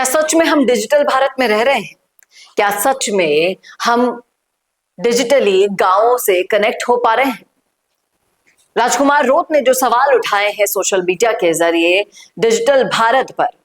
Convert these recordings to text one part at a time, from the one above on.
क्या सच में हम डिजिटल भारत में रह रहे हैं? क्या सच में हम डिजिटली गांवों से कनेक्ट हो पा रहे हैं? राजकुमार रोत ने जो सवाल उठाए हैं सोशल मीडिया के जरिए डिजिटल भारत पर,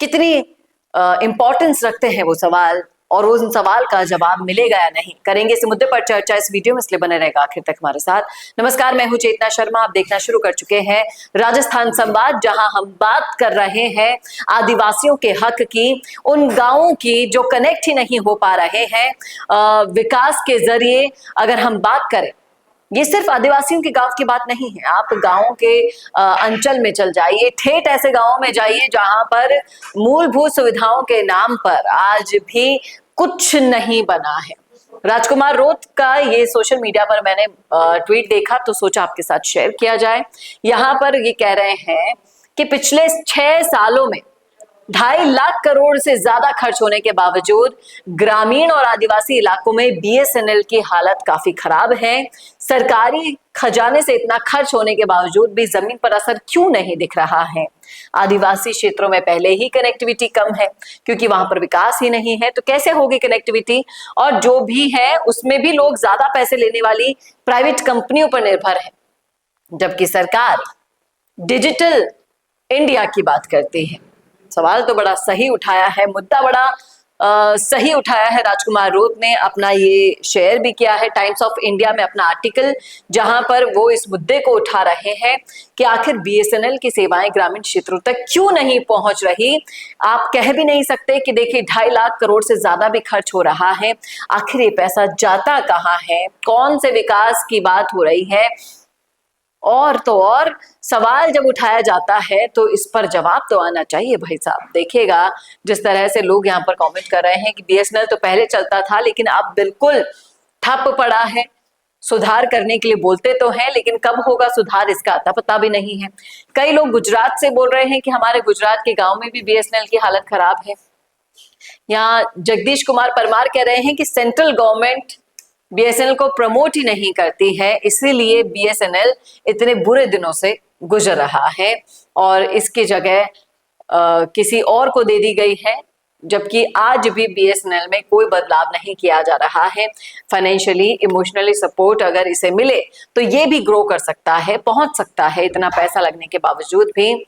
कितनी इंपॉर्टेंस रखते हैं वो सवाल, और उन सवाल का जवाब मिलेगा या नहीं, करेंगे इस मुद्दे पर चर्चा इस वीडियो में, इसलिए बने रहेगा आखिर तक हमारे साथ। नमस्कार, मैं हूं चेतना शर्मा। आप देखना शुरू कर चुके हैं राजस्थान संवाद, जहां हम बात कर रहे हैं आदिवासियों के हक की, उन गांवों की जो कनेक्ट ही नहीं हो पा रहे हैं विकास के जरिए। अगर हम बात करें, ये सिर्फ आदिवासियों के गांव की बात नहीं है। आप गांवों के अंचल में चल जाइए, ठेठ ऐसे गांवों में जाइए जहां पर मूलभूत सुविधाओं के नाम पर आज भी कुछ नहीं बना है। राजकुमार रोत का ये सोशल मीडिया पर मैंने ट्वीट देखा तो सोचा आपके साथ शेयर किया जाए। यहाँ पर ये कह रहे हैं कि पिछले 6 सालों में 2.5 लाख करोड़ से ज्यादा खर्च होने के बावजूद ग्रामीण और आदिवासी इलाकों में बीएसएनएल की हालत काफी खराब है। सरकारी खजाने से इतना खर्च होने के बावजूद भी जमीन पर असर क्यों नहीं दिख रहा है? आदिवासी क्षेत्रों में पहले ही कनेक्टिविटी कम है क्योंकि वहां पर विकास ही नहीं है, तो कैसे होगी कनेक्टिविटी? और जो भी है उसमें भी लोग ज्यादा पैसे लेने वाली प्राइवेट कंपनियों पर निर्भर है, जबकि सरकार डिजिटल इंडिया की बात करती है। सवाल तो बड़ा सही उठाया है, मुद्दा बड़ा सही उठाया है। राजकुमार रोत ने अपना ये शेयर भी किया है टाइम्स ऑफ इंडिया में अपना आर्टिकल, जहां पर वो इस मुद्दे को उठा रहे हैं कि आखिर बीएसएनएल की सेवाएं ग्रामीण क्षेत्रों तक क्यों नहीं पहुंच रही। आप कह भी नहीं सकते कि देखिए 2.5 लाख करोड़ से ज्यादा भी खर्च हो रहा है, आखिर ये पैसा जाता कहाँ है? कौन से विकास की बात हो रही है? और तो और सवाल जब उठाया जाता है तो इस पर जवाब तो आना चाहिए भाई साहब। देखिएगा जिस तरह से लोग यहाँ पर कमेंट कर रहे हैं कि बीएसएनएल तो पहले चलता था लेकिन अब बिल्कुल ठप पड़ा है। सुधार करने के लिए बोलते तो हैं, लेकिन कब होगा सुधार इसका अता पता भी नहीं है। कई लोग गुजरात से बोल रहे हैं कि हमारे गुजरात के गांव में भी बीएसएनएल की हालत खराब है। यहाँ जगदीश कुमार परमार कह रहे हैं कि सेंट्रल गवर्नमेंट बीएसएनएल को प्रमोट ही नहीं करती है, इसीलिए बीएसएनएल इतने बुरे दिनों से गुजर रहा है और इसकी जगह किसी और को दे दी गई है, जबकि आज भी बीएसएनएल में कोई बदलाव नहीं किया जा रहा है। फाइनेंशियली, इमोशनली सपोर्ट अगर इसे मिले तो ये भी ग्रो कर सकता है, पहुंच सकता है इतना पैसा लगने के बावजूद भी।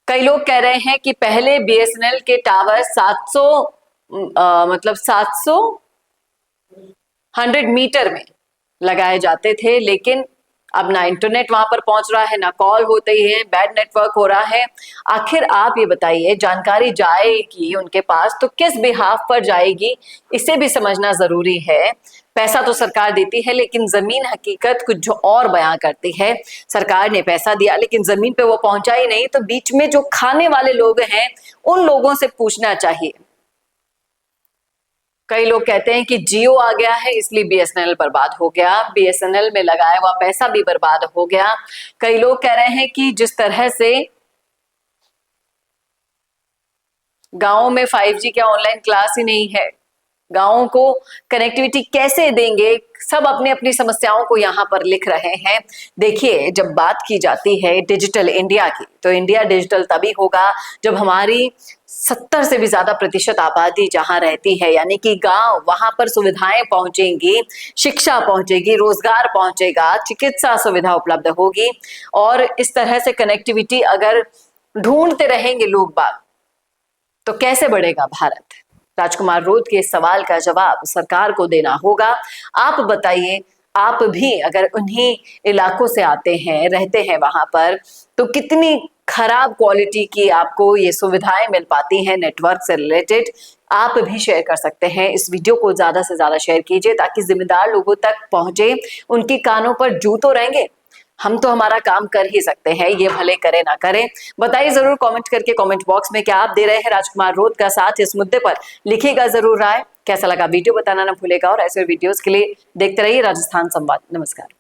कई लोग कह रहे हैं कि पहले बीएसएनएल के टावर 100 मीटर में लगाए जाते थे, लेकिन अब ना इंटरनेट वहां पर पहुंच रहा है, ना कॉल होते ही है, बैड नेटवर्क हो रहा है। आखिर आप ये बताइए, जानकारी जाएगी उनके पास तो किस बिहाफ पर जाएगी, इसे भी समझना जरूरी है। पैसा तो सरकार देती है लेकिन जमीन हकीकत कुछ जो और बयां करती है। सरकार ने पैसा दिया लेकिन जमीन पे वो पहुंचा ही नहीं, तो बीच में जो खाने वाले लोग हैं उन लोगों से पूछना चाहिए। कई लोग कहते हैं कि जियो आ गया है इसलिए बीएसएनएल बर्बाद हो गया, बीएसएनएल में लगाया हुआ पैसा भी बर्बाद हो गया। कई लोग कह रहे हैं कि जिस तरह से गांवों में 5G क्या ऑनलाइन क्लास ही नहीं है, गांवों को कनेक्टिविटी कैसे देंगे? सब अपनी अपनी समस्याओं को यहाँ पर लिख रहे हैं। देखिए, जब बात की जाती है डिजिटल इंडिया की, तो इंडिया डिजिटल तभी होगा जब हमारी 70 से भी ज्यादा प्रतिशत आबादी जहां रहती है, यानी कि गांव, वहां पर सुविधाएं पहुंचेंगी, शिक्षा पहुंचेगी, रोजगार पहुंचेगा, चिकित्सा सुविधा उपलब्ध होगी। और इस तरह से कनेक्टिविटी अगर ढूंढते रहेंगे लोग बाग, तो कैसे बढ़ेगा भारत? राजकुमार रोत के सवाल का जवाब सरकार को देना होगा। आप बताइए, आप भी अगर उन्हीं इलाकों से आते हैं, रहते हैं वहां पर, तो कितनी खराब क्वालिटी की आपको ये सुविधाएं मिल पाती हैं नेटवर्क से रिलेटेड? आप भी शेयर कर सकते हैं। इस वीडियो को ज्यादा से ज्यादा शेयर कीजिए ताकि जिम्मेदार लोगों तक पहुंचे, उनके कानों पर जू तो रहेंगे। हम तो हमारा काम कर ही सकते हैं, ये भले करे ना करे। बताइए जरूर कमेंट करके कमेंट बॉक्स में, क्या आप दे रहे हैं राजकुमार रोत का साथ इस मुद्दे पर? लिखिएगा जरूर राय। कैसा लगा वीडियो बताना ना भूलेगा, और ऐसे वीडियोस के लिए देखते रहिए राजस्थान संवाद। नमस्कार।